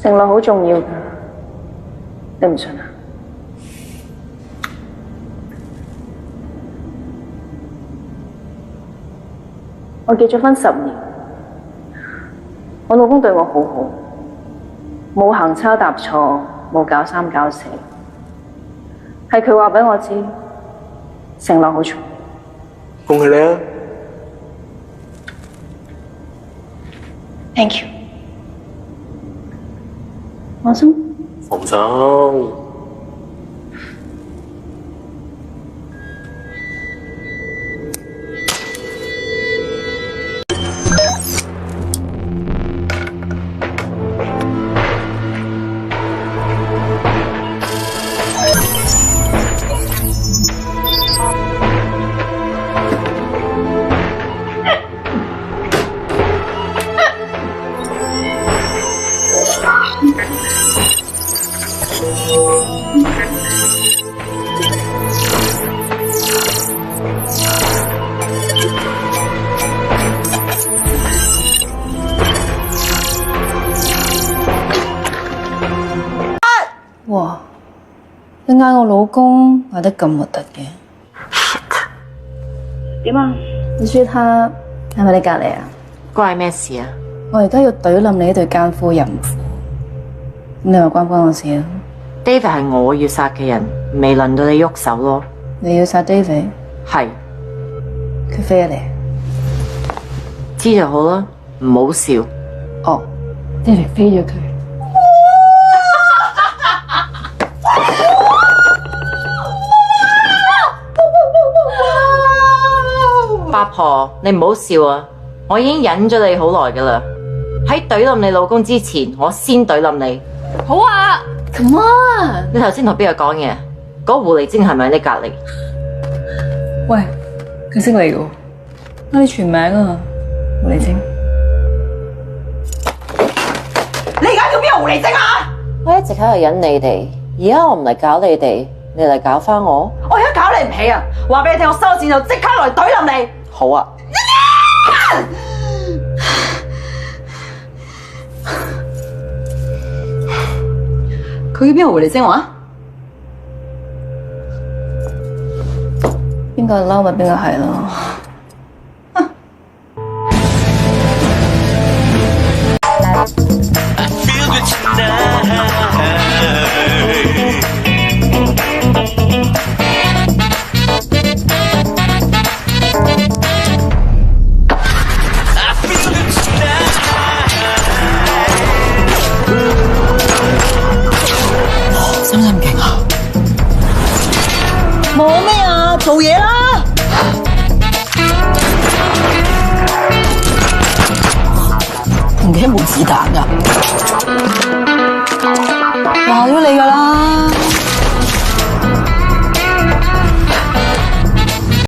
承諾好重要㗎，你唔信啊？我結咗婚10年，我老公對我好好，冇行差踏錯，冇搞三搞四，係佢話俾我知，承諾好重要。恭喜你啊 ！Thank you。放鬆。放鬆。哇！你嗌我老公嗌得咁核突嘅？點啊？你說他係咪你隔離啊？關你咩事啊？我而家要懟冧你呢對奸夫淫婦，你話關唔關我事啊 David 係我要殺嘅人，未輪到你喐手咯。你要殺 David？係。佢飛咗嚟？知就好啦，唔好笑。哦 ，David 飛咗佢。八婆，你唔好笑啊！我已經忍咗你好耐噶啦。喺懟冧你老公之前，我先懟冧你。好啊 ，Come on！你頭先同邊個講嘢？嗰個狐狸精係咪喺你隔籬？喂，佢識你嘅喎，嗌你全名啊，狐狸精。你而家叫邊個狐狸精啊？我一直喺度忍你哋，而家我唔嚟搞你哋，你嚟搞翻我？我而家搞你唔起啊！話俾你聽，我收錢就即刻來懟冧你。好啊。佢叫邊個狐狸精話？邊個嬲咪邊個係咯。使唔使咁勁啊？冇咩啊，做嘢啦！唔記得冇子彈㗎。